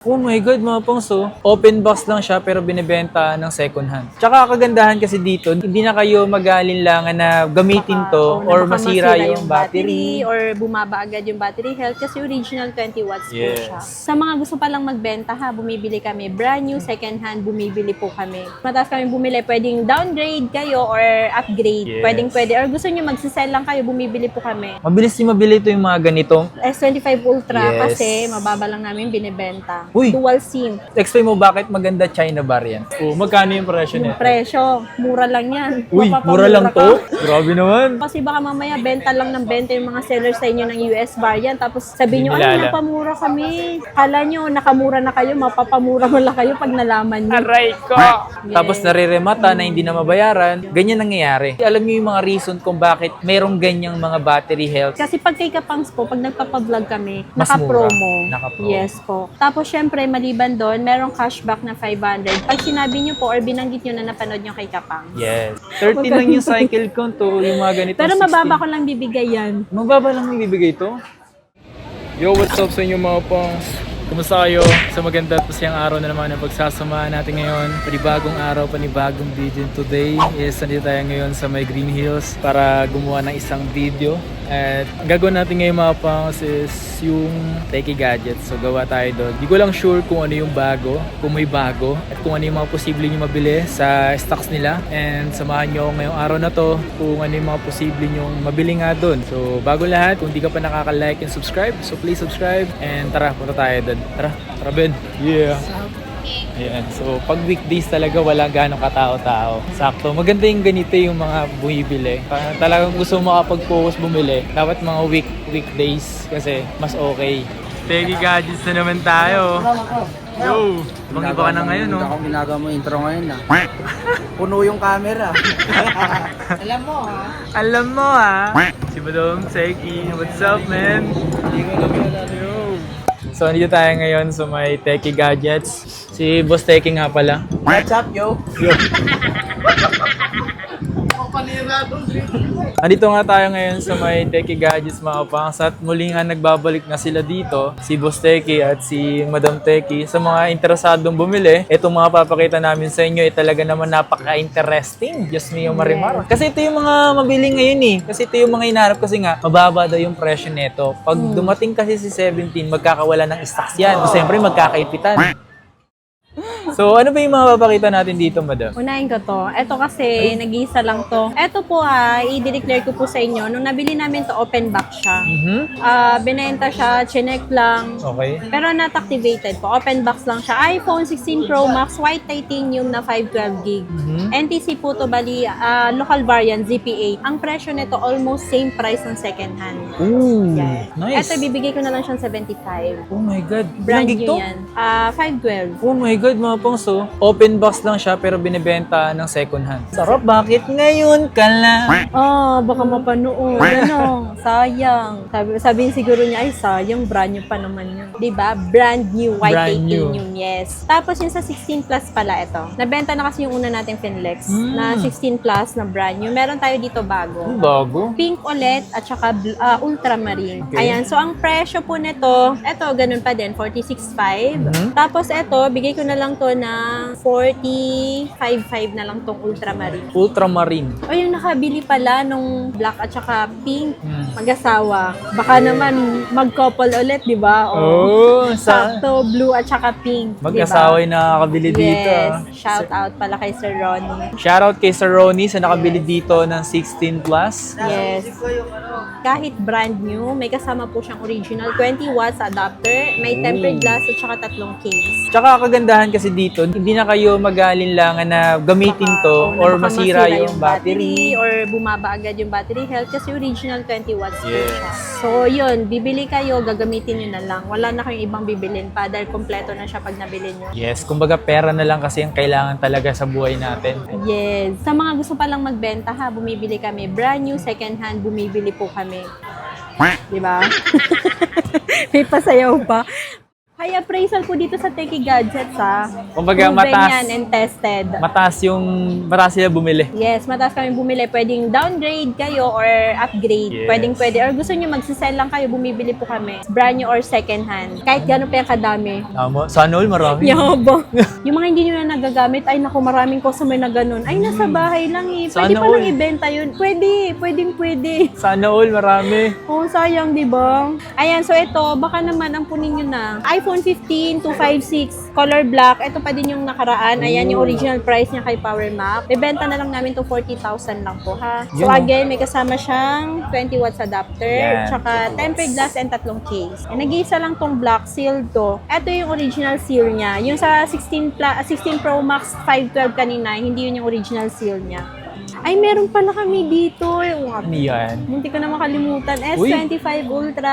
Oh my God, mga pangso. Open box lang siya pero binibenta ng second hand. Tsaka kagandahan kasi dito, hindi na kayo mag-aalinlangan na gamitin to or baka masira yung battery. or bumaba agad yung battery health kasi original 20 watts po Yes. siya. Sa mga gusto palang magbenta bumibili kami. Brand new, second hand, bumibili po kami. Mataas kami bumili, pwedeng downgrade kayo or upgrade. Yes. Pwede. Or gusto nyo magsisell lang kayo, bumibili po kami. Mabilis din mabili ito yung mga ganito. S25 Ultra Yes. kasi mababa lang namin binibenta. Uy! Dual SIM. Explain mo bakit maganda China variant. Oh, magkano yung presyo Yung nito? presyo, mura lang yan. Uy, mura Mapapamura lang ka. to? Grabe naman. Kasi baka mamaya benta lang ng benta yung mga sellers sa inyo ng US variant. Tapos sabihin nyo, Hindi ay, nilala. napamura kami. Kala nyo, nakamura na kayo, mapapamura mo lang kayo pag nalaman nyo. Aray ko! Tapos nariremata na hindi na mabayaran. Ganyan nangyayari. Alam niyo yung mga reason kung bakit merong ganyang mga battery health. Kasi pag kay Kapangs po, pag nagpapablog kami, Mas naka-promo. mura. Naka-promo. Yes po. Tapos syempre, maliban doon, merong cashback na 500. Pag sinabi nyo po or binanggit nyo na napanood nyo kay Kapangs. Yes. 30 lang yung cycle count to, yung mga ganito. Pero mababa ko lang bibigay yan. Mababa lang ibibigay to? Yo, what's up sa inyo mga pangs? Kumusta kayo? Sa maganda at masayang araw na naman ang pagsasamahan natin ngayon. Panibagong araw, panibagong video. Today is nandito tayo ngayon sa may Green Hills para gumawa ng isang video. At ang gagawin natin ngayon mga pangs is yung techie gadgets. So gawa tayo doon. Di ko lang sure kung ano yung bago, kung may bago, at kung ano yung mga posible nyo mabili sa stocks nila. And samahan nyo ngayong araw na to kung ano yung mga posible nyo mabili nga doon. So bago lahat, kung di ka pa nakaka-like and subscribe, so please subscribe. And tara, punta tayo doon. Tara Ben. Yeah. Ayan. So, pag weekdays talaga, wala ganong katao-tao. Sakto. Maganda yung ganito yung mga bumibili. Talagang gusto mo makapag-focus bumili. Dapat mga weekdays kasi mas okay. Techie gadgets na naman tayo. Yo! Ibang-iba ka na ngayon, no? Ako ginagawa mo intro ngayon na. Puno yung camera. Alam mo, ha? Si Badong, Seki. What's up, man? Yo! So, nandito tayo ngayon sa may techie gadgets. Si Boss Techie nga pala. What's up, yo? Andito nga tayo ngayon sa may Techie Gadgets mga pangs at muli nga nagbabalik na sila dito, si Boss Techie at si Madam Techie. Sa mga interesadong bumili, itong mga papakita namin sa inyo ay talaga naman napaka-interesting. Just me yung marimar. Kasi ito yung mga mabili ngayon eh. Kasi ito yung mga inaarap kasi nga, mababa daw yung presyo nito. Pag dumating kasi si 17, magkakawala ng stocks yan. Siyempre magkakaipitan. So, ano ba yung mga papakita natin dito, Madam? Unahin ko to. Ito kasi, nag-iisa lang to. Ito po i-declare ko po sa inyo. Nung nabili namin to, open box siya. Binenta siya, chinek lang. Okay. Pero not activated po. Open box lang siya. iPhone 16 Pro Max, white titanium na 512 gig. NTC po to, bali, local variant, ZPA. Ang presyo nito, almost same price ng second hand. Ooh, Yeah. nice. Ito, bibigay ko na lang siyang 75. Oh my God. Brand Ilang gig new to? yan. 512. Oh my God, mga pangso. Open box lang siya pero binibenta ng second hand. Sarap, bakit ngayon ka lang? Baka mapanood. Ano, sayang. Sabihin siguro niya, ay sayang, brand new pa naman yun. Diba? Brand new, white Brand new. titanium, yes. Tapos yung sa 16 plus pala ito. Nabenta na kasi yung una nating Finlex na 16 plus na brand new. Meron tayo dito bago. Ang bago. Pink ulit at saka ultramarine. Okay. Ayan, so ang presyo po nito, ito ganun pa din, 46.5. Tapos ito, bigay ko na lang to na 45.5 na lang tong ultramarine. Ultramarine. O yung nakabili pala nung black at saka pink, mag-asawa. Baka naman mag-couple ulit, di ba? Oh, Sakto, blue at saka pink. mag-asawa yung nakakabili dito. Yes, shout out pala kay Sir Ronnie. Shoutout kay Sir Ronnie sa nakabili dito ng 16 plus. Yes. Kahit brand new, may kasama po siyang original 20 watts adapter, may tempered glass at saka tatlong case. Tsaka kagandahan kasi dito, hindi na kayo mag-aalinlangan na gamitin to or Baka masira yung battery. or bumaba agad yung battery health kasi original 20 watts po Yes. siya. So yun, bibili kayo, gagamitin nyo na lang. Wala na kayong ibang bibilin pa dahil kompleto na siya pag nabili nyo. Yes, kumbaga pera na lang kasi ang kailangan talaga sa buhay natin. Yes. Sa mga gusto palang magbenta bumibili kami. Brand new, second hand, bumibili po kami. Di ba? May pasayaw pa. High appraisal po dito sa Techie Gadgets, ha. Kumbaga, Proven mataas. yan and tested. Mataas sila bumili. Yes, mataas kami bumili. Pwedeng downgrade kayo or upgrade. Yes. Pwede. Or gusto nyo magsisell lang kayo, bumibili po kami. Brand new or second hand. Kahit gano'n pa yung kadami. Tama. Sana all marami. Yabang. Yung mga hindi nyo na nagagamit, ay naku, maraming customer na ganun. Ay, nasa bahay lang eh. Pwede Sana pa lang all. ibenta yun. Pwede. Sana all marami. Oh, sayang, di ba? Ayan, so ito, baka naman ang punin nyo na. iPhone 15 256, color black. Ito pa din yung nakaraan. Ayan, yung original price niya kay Power Mac. Bebenta na lang namin to 40,000 lang po, ha? So Yun, oh. again, may kasama siyang 20 watts adapter, Yan. tsaka tempered glass and 3 case. And nag-iisa lang tong black seal to. Ito yung original seal niya. Yung sa 16 Pro Max 512 kanina, hindi yun yung original seal niya. Ay, meron pala kami dito. Ano yan? Munti ko na makalimutan. Uy. S25 Ultra.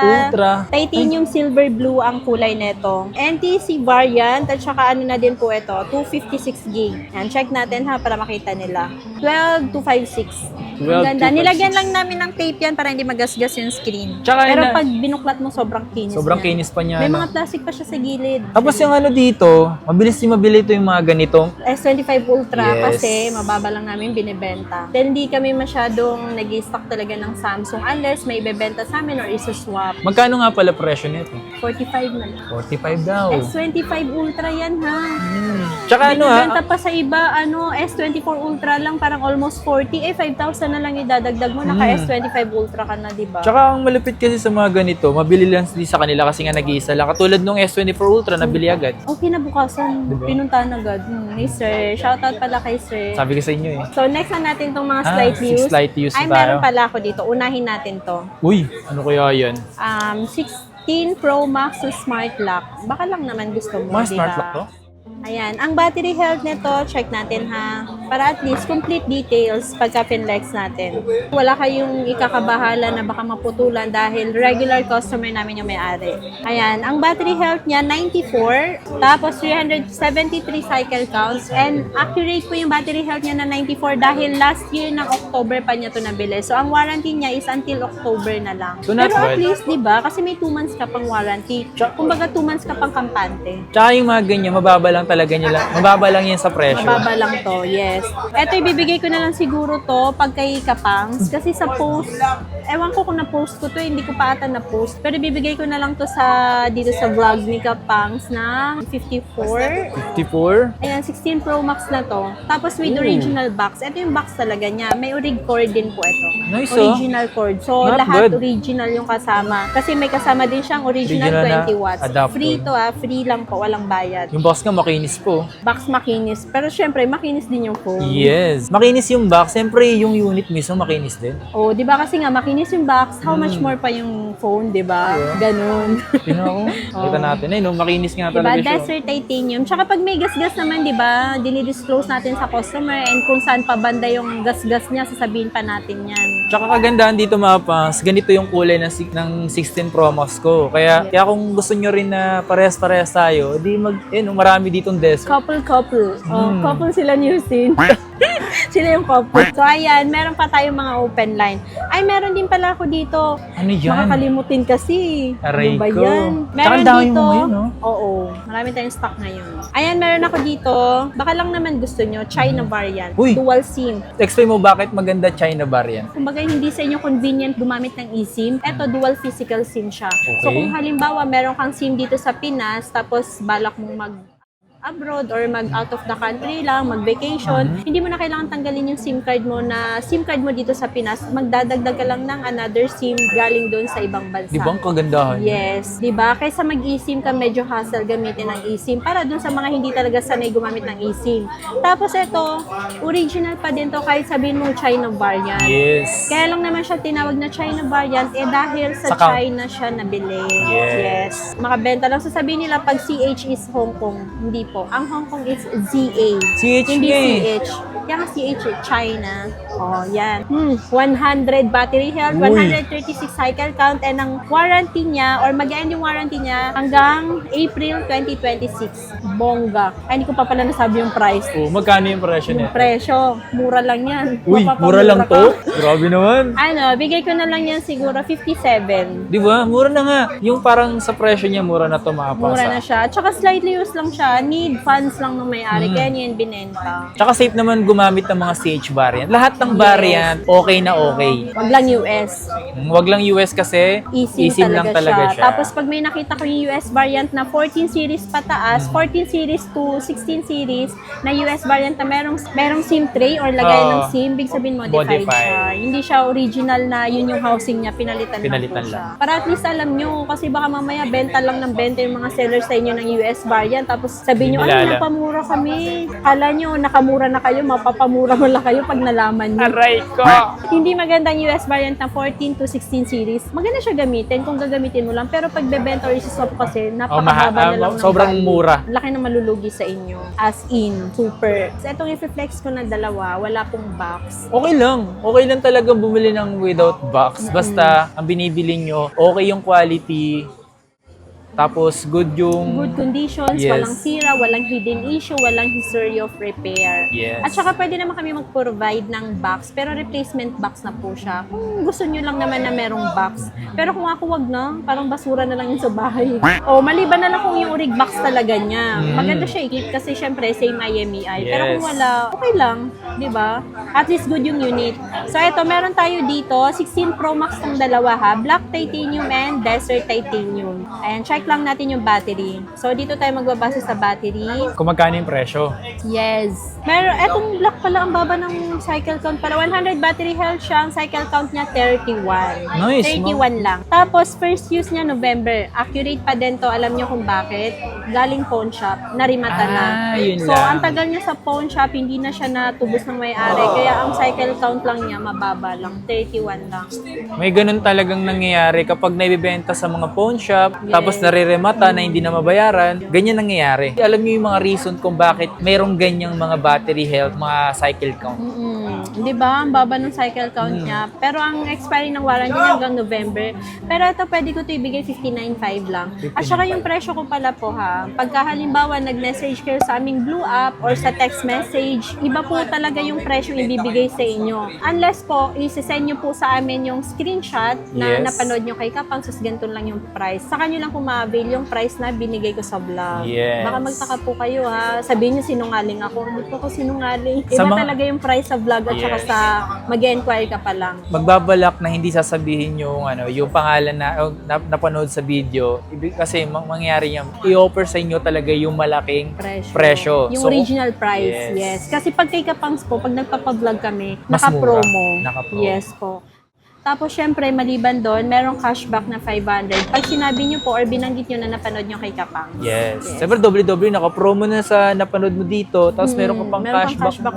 Titanium silver blue ang kulay nito. NTC variant at saka ano na din po ito, 256 gig. Yan, check natin ha para makita nila. 12256. Ang ganda. 12256. Nilagyan lang namin ng tape yan para hindi magasgas yung screen. Tsaka Pero yun na- pag binuklat mo, sobrang kinis Sobrang niya. kinis pa niya. May no? mga plastic pa siya sa gilid. Tapos yung ano dito, mabilis mabili ito yung mga ganitong. S25 Ultra Yes. kasi mababa lang namin binibenta. Then hindi kami masyadong nag-stock talaga ng Samsung unless may ibebenta sa amin or isa-swap. Magkano nga pala presyo nito? 45 na lang. 45 daw. S25 Ultra yan, ha? Tsaka ano ha? Binibenta pa sa iba, S24 Ultra lang, parang almost 40. 5,000 na lang idadagdag mo, naka S25 Ultra ka na, diba? Tsaka ang malupit kasi sa mga ganito, mabili lang din sa kanila kasi nga nag-iisa lang. Katulad nung S24 Ultra, nabili agad. Okay, nabukasan, Diba? pinuntahan agad. Hey, sir. Shoutout pala kay sir. Sabi ko sa inyo eh. So, next na natin tong mga slight si views. slight views Ay, na tayo. meron pala ako dito. Unahin natin to. Uy, ano kaya yan? 16 Pro Max na Smart Lock. Baka lang naman gusto mo, Mga diba? smart lock to? Ayan, ang battery health nito, check natin ha. Para at least complete details pagka pinlex natin. Wala kayong ikakabahala na baka maputulan dahil regular customer namin yung may-ari. Ayan, ang battery health niya 94, tapos 373 cycle counts, and accurate po yung battery health niya na 94 dahil last year ng October pa niya to nabili. So ang warranty niya is until October na lang. So, not Pero at bad. least, di ba? Kasi may 2 months ka pang warranty. Kumbaga 2 months ka pang kampante. Tsaka yung mga ganyan, mababa lang talaga nila. Mababa lang yan sa presyo. Mababa lang to, yes. Eto, ibibigay ko na lang siguro to pag kay Kapangs. Kasi sa post, ewan ko kung na-post ko to, hindi ko pa ata na-post. Pero ibibigay ko na lang to dito sa vlog ni Kapangs na 54. 54? Ayan, 16 Pro Max na to. Tapos with original box. Ito yung box talaga niya. May orig cord din po ito. Nice, oh. Original cord. So, Not lahat bad. original yung kasama. Kasi may kasama din siyang original Original na 20 watts. adapter. Free to free lang po, walang bayad. Yung box nga makinis po. Box makinis. Pero syempre, makinis din yung phone. Yes. Makinis yung box. Siyempre, yung unit mismo makinis din. Oh, 'di ba kasi nga makinis yung box, how much more pa yung phone, 'di ba? Ganun. Tingnan ko. Kita natin. Ay, no, makinis nga 'Di ba? talaga siya. Desert titanium. Tsaka pag may gas-gas naman, 'di ba? Dinidisclose natin sa customer and kung saan pa banda yung gas-gas niya, sasabihin pa natin 'yan. Tsaka kagandahan dito mga pas, ganito yung kulay ng 16 Pro Max ko. Kaya kung gusto nyo rin na parehas-parehas tayo, di marami ditong desk. Couple. Oh, couple sila ni Yusin. Sila yung couple. So, ayan, meron pa tayong mga open line. Ay, meron din pala ako dito. Ano yan? Makakalimutin kasi. Aray Ano ba ko. yan? Tsaka Meron ang dami dito. mo ngayon, no? Oo. Marami tayong stock ngayon. Ayan, meron ako dito. Baka lang naman gusto nyo. China variant. Uy. Dual SIM. Explain mo bakit maganda China variant. Kumbaga, hindi sa inyo convenient gumamit ng eSIM. Ito, dual physical SIM siya. So, Okay. kung halimbawa, meron kang SIM dito sa Pinas, tapos balak mong abroad or mag out of the country lang, mag-vacation, hindi mo na kailangan tanggalin yung SIM card mo dito sa Pinas, magdadagdag ka lang ng another SIM galing doon sa ibang bansa. Di ba ang kagandahan? Yes, 'di ba? Kaysa mag-eSIM ka, medyo hassle gamitin ng eSIM para doon sa mga hindi talaga sanay gumamit ng eSIM. Tapos ito, original pa din to kahit sabihin mong China variant. Yes. Kaya lang naman siya tinawag na China variant dahil sa Sa China siya nabili. Yes. Makabenta lang. Sasabihin nila pag CH is Hong Kong, hindi po. Ang Hong Kong is ZA. CH Hindi nga eh. CH. Yan ang CH, China. Oh, yan. 100 battery health, Uy. 136 cycle count, and ang warranty niya, or mag-end yung warranty niya hanggang April 2026. Bongga. Ay, hindi ko pa pala nasabi yung price. Oh, magkano yung presyo Yung nito? presyo, mura lang yan. Uy, Mapapamura mura lang ka. to? Grabe naman. Ano, bigay ko na lang yan siguro 57. Di ba? Mura na nga. Yung parang sa presyo niya, mura na to mga Mura na pasa. siya. Tsaka slightly used lang siya. Need funds lang ng may-ari. Mm. Kaya niya yung binenta. Tsaka safe naman gumamit ng mga CH variant. Lahat ng variant, okay na okay. Wag lang US. Wag lang US kasi, Easy eSIM lang talaga siya. Tapos pag may nakita ko yung US variant na 14 series pataas, 14 series to 16 series na US variant na merong SIM tray or lagay ng SIM, big sabihin modified Modified. siya. Hindi siya original na yun yung housing niya, pinalitan lang po lang. siya. Para at least alam nyo, kasi baka mamaya benta lang ng benta yung mga sellers sa inyo ng US variant, tapos sabihin nyo, Hindi ay, nilala. napamura kami. Kala nyo, nakamura na kayo, mapapamura mo lang kayo pag nalaman nyo. Aray ko! Hindi magandang US variant na 14 to 16 series. Maganda siya gamitin kung gagamitin mo lang. Pero pag bebenta or isiswap kasi, napakahaba na lang ng sobrang value. mura. Laki na malulugi sa inyo. As in, super. So, itong i-flex ko na dalawa, wala pong box. Okay lang. Okay lang talaga bumili ng without box. Basta, ang binibili nyo, okay yung quality. Tapos, good yung... Good conditions, Yes. walang sira, walang hidden issue, walang history of repair. Yes. At saka pwede naman kami mag-provide ng box, pero replacement box na po siya. Kung gusto nyo lang naman na merong box. Pero kung ako wag na, parang basura na lang yun sa bahay. O maliban na lang kung yung rig box talaga niya. Maganda siya i-keep kasi syempre same IMEI. Pero kung Yes. wala, okay lang. 'Di ba? At least good yung unit. So eto, meron tayo dito, 16 Pro Max tong dalawa ha. Black titanium and desert titanium. Ayan, check lang natin yung battery. So dito tayo magbabase sa battery. Kung magkano yung presyo. Yes. Meron, etong black pala, ang baba ng cycle count pala. 100 battery health siya. Ang cycle count niya 31. Nice, 31 lang. Tapos first use niya November. Accurate pa din to. Alam niyo kung bakit? Galing pawn shop. Narimata na. Yun So, lang. ang tagal niya sa pawn shop, hindi na siya natubos ng may-ari. Kaya ang cycle count lang niya, mababa lang. 31 lang. May ganun talagang nangyayari kapag naibibenta sa mga pawn shop, Yes. tapos nariremata na hindi na mabayaran, ganyan nangyayari. Alam niyo yung mga reason kung bakit merong ganyang mga battery health, mga cycle count. Di ba? Ang baba ng cycle count niya. Pero ang expiry ng warranty niya hanggang November. Pero ito, pwede ko ito ibigay 59.5 lang. At saka yung presyo ko pala po ha, pagka halimbawa nag-message kayo sa aming Blue App or sa text message, iba po talaga yung presyo ibibigay sa inyo. Unless po, isi-send nyo po sa amin yung screenshot na Yes. napanood nyo kay Kapang, sus ganito lang yung price. Saka nyo lang po ma-avail yung price na binigay ko sa vlog. Yes. Baka magtaka po kayo ha, sabihin nyo sinungaling ako. Hindi po ako sinungaling. Sa Iba mga- talaga yung price sa vlog at saka Yes. sa mag-enquire ka pa lang. Magbabalak na hindi sasabihin yung pangalan na napanood sa video. Kasi mangyayari yan, i-offer sa inyo talaga yung malaking presyo. Yung So, original price, yes. yes. Kasi pag kay Kapangs po, pag nagpapablog kami, Mas naka-promo. mura. Naka-promo. Yes po. Tapos, syempre, maliban doon, merong cashback na 500. Pag sinabi nyo po or binanggit nyo na napanood nyo kay Kapangs. Yes. Siyempre, doble-doble, naka-promo na sa napanood mo dito, tapos meron ka pang Meron cashback. pang cashback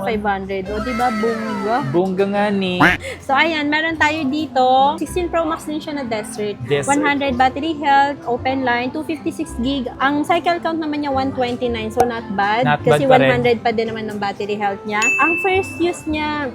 500. O, diba? Bongga. Bongga nga ni. So, ayan, meron tayo dito. 16 Pro Max din siya na Desert. Desert. 100 battery health, open line, 256 gig. Ang cycle count naman niya 129, so not bad. Not Kasi bad pa rin. 100 pa din naman ng battery health niya. Ang first use niya,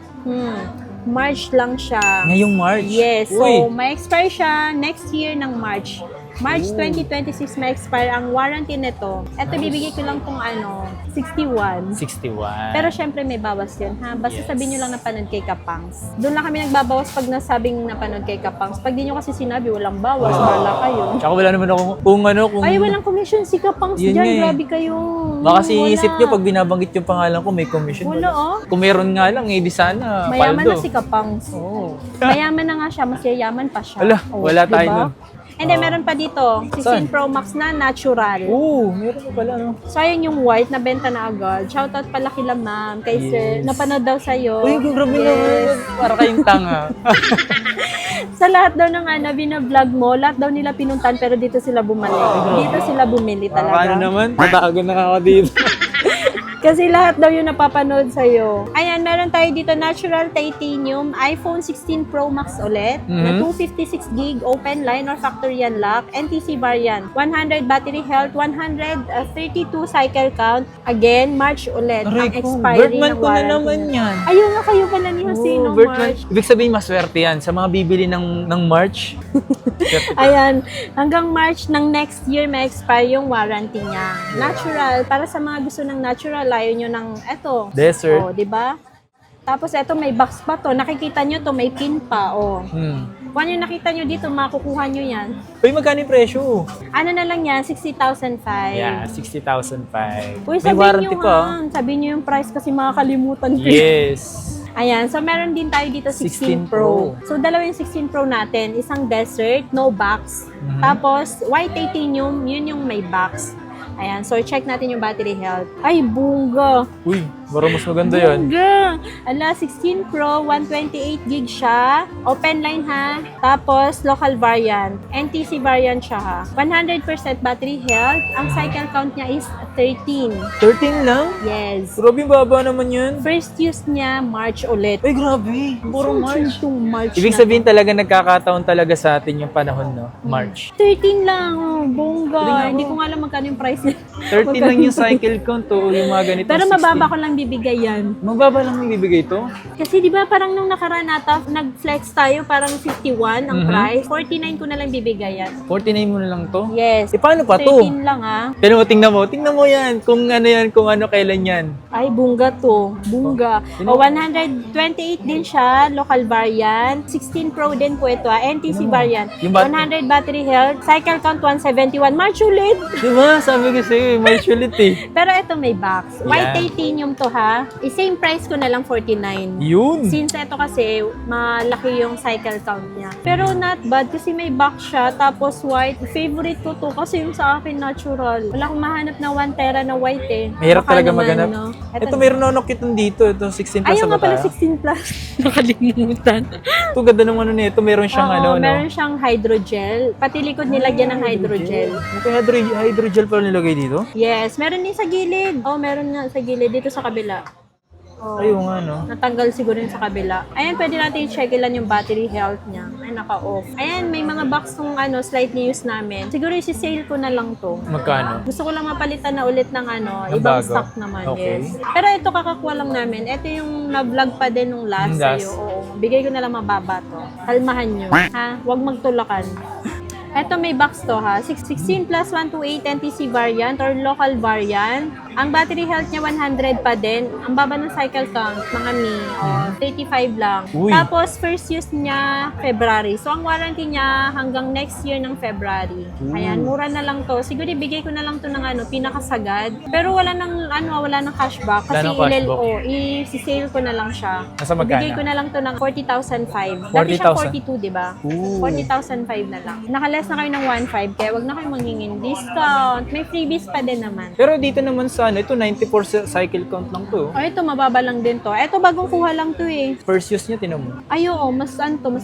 March lang siya. Ngayong March? Yes. So, Uy. may expire siya next year ng March. March 2026 may expire ang warranty nito. Ito, bibigay ko lang kung 61. 61. Pero syempre may bawas yun, ha? Basta Yes. sabihin nyo lang napanood kay Kapangs. Doon lang kami nagbabawas pag nasabing napanood kay Kapangs. Pag di nyo kasi sinabi, walang bawas, wala kayo. Tsaka wala naman ako kung Ay, walang commission si Kapangs Yun dyan. nga eh. Grabe kayo. Baka kasi Wala. iisip nyo pag binabanggit yung pangalan ko, may commission. Wala, oh. Kung meron nga lang, di sana. Mayaman paldo. na si Kapangs. Oo. Mayaman na nga siya, mas yayaman pa siya. Ala, wala tayo nun. And then meron pa dito, 16 Saan? Pro Max na natural. Oo, meron pa pala, no? So, ayun yung white na benta na agad. Shoutout pala kila ma'am, kay sir. Yes. Napanood daw sa'yo. Uy, grabe Yes. naman. Para kayong tanga. Sa lahat daw ng binablog mo, lahat daw nila pinuntan pero dito sila bumalik. Dito sila bumili Para talaga. ano naman? Matagal na ako dito. Kasi lahat daw yung napapanood sa'yo. Ayan, meron tayo dito natural titanium iPhone 16 Pro Max ulit na 256 gig open line or factory unlock, NTC variant, 100 battery health, 132 cycle count. Again, March ulit ang expiry ng Birthman ko na warranty naman niya. yan. Ayun nga, kayo pala ni Josino, March. Ibig sabihin, maswerte yan. Sa mga bibili ng March. Ayan, hanggang March ng next year may expire yung warranty niya. Natural, para sa mga gusto ng natural, ayaw nyo ng eto. Desert. O, di ba? Tapos eto may box pa to. Nakikita nyo to, may pin pa. O. Kung ano yung nakita nyo dito, makukuha nyo yan. Uy, magkano yung presyo? Ano na lang yan? 60,005. Yeah, 60,005. Uy, May warranty pa. Sabihin nyo yung price kasi makakalimutan ko. Yes. Ayan, so meron din tayo dito 16 16 Pro. Pro. So dalawa yung 16 Pro natin, isang desert, no box. Tapos white titanium, yun yung may box. Ayan, so check natin yung battery health. Ay, bunga! Uy, parang mas maganda yan. Bunga! Ala, 16 Pro, 128 gig siya. Open line ha. Tapos local variant. NTC variant siya ha. 100% battery health. Ang cycle count niya is 13. 13 lang? Yes. Grabe, baba naman yun. First use niya, March ulit. Ay, grabe. Puro March. March Ibig na. sabihin talaga nagkakataon talaga sa atin yung panahon, no? March. 13 lang, bongga. Tingnan mo. Hindi ko nga alam magkano yung price niya. 13 lang yung cycle count to, yung mga ganito. Pero 16. mababa ko lang bibigay yan. Mababa lang yung bibigay to? Kasi di ba parang nung nakaraan ata, nag-flex tayo, parang 51 ang price. 49 ko na lang bibigay yan. 49 mo na lang to? Yes. Eh, paano pa to? 13 lang ah. Pero tingnan mo yan. Kung ano kailan yan. Ay, bunga to. Bunga. O, 128 din siya, local variant. 16 Pro din po ito ah, NTC variant. Yung 100 battery health, cycle count 171. March ulit. Diba? Sabi ko sa'yo, March ulit eh. Pero ito may box. White Yeah. titanium to ha. Same price ko na lang 49. Yun. Since ito kasi malaki yung cycle count niya. Pero not bad kasi may box siya tapos white. Favorite ko to kasi yung sa akin natural. Wala akong mahanap na 1 tera na white eh. Mahirap Baka talaga naman, maganap. no? Ito meron na nakitang dito. Ito 16 plus Ayaw sa nga pala bata. 16 plus. Nakalimutan. Ito ganda ng ano nito. Meron siyang Oo, ano, no? meron siyang hydrogel. Pati likod nilagyan ng hydrogel. May hydrogel pala nilagay dito? Yes, meron din sa gilid. Oh, meron nga sa gilid dito sa kabila. Oh. Ayun nga, no? Natanggal siguro yung sa kabila. Ayan, pwede natin i-check ilan yung battery health niya. Ay, naka-off. Ayan, may mga box ng slightly used namin. Siguro isi-sale ko na lang to. Magkano? Gusto ko lang mapalitan na ulit ng Ng ibang bago? stock naman, Okay. yes. Pero ito kakakuha lang namin. Ito yung na-vlog pa din nung last Yung last? sa'yo. Oo. Bigay ko na lang mababa to. Kalmahan nyo. Ha? Huwag magtulakan. Ito may box to ha. 16 plus 128 NTC variant or local variant. Ang battery health niya 100 pa din. Ang baba ng cycle count, mga 35 lang. Uy. Tapos first use niya February. So ang warranty niya hanggang next year ng February. Ayan, mura na lang to. Siguro ibigay ko na lang to ng pinakasagad. Pero wala nang wala nang cashback Wala kasi nang cashback. i-sale ko na lang siya. Nasa magkano? Ibigay ko na lang to ng 40,005. Dati siya 40,000. 42, di ba? Ooh. 40,005 na lang. Nakaless na kayo ng 1.5 kaya wag na kayo mangingin discount. May freebies pa din naman. Pero dito naman sa ito 94 cycle count lang to. O ito, mababa lang din to. Ito, bagong kuha lang to eh. First use niya, tinan mo. Ay, oo, mas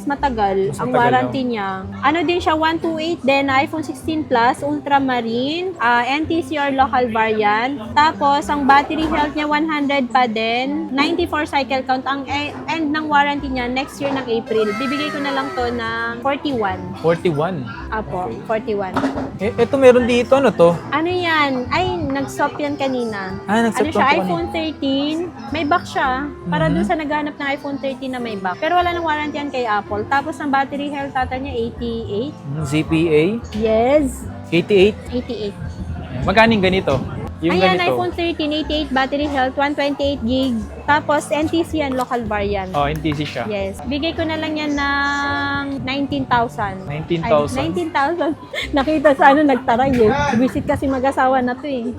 matagal. Mas Ang matagal, warranty niya. Ano din siya, 128 din, iPhone 16 Plus, Ultramarine, NTC or local variant. Tapos, ang battery health niya 100 pa din, 94 cycle count. Ang end ng warranty niya next year ng April. Bibigay ko na lang to ng 41. 41. Apo, 41. Ito meron dito, ano to? Ano yan? Ay, nag-swap yan kanina. Ah, nag-swap Ano siya, to iPhone 13. May box siya. Para dun sa naghahanap ng iPhone 13 na may box. Pero wala nang warranty yan kay Apple. Tapos ang battery health ata niya 88. ZPA, Yes. 88. 88. Magkano yung ganito? Yung Ayan, ganito. iPhone 13, 88 battery health, 128 gig. Tapos NTC yan, local variant. Oh, NTC siya. Yes. Bigay ko na lang yan ng 19,000. 19,000? Ay, 19,000. Nakita sa nagtaray eh. Visit kasi mag-asawa na to eh.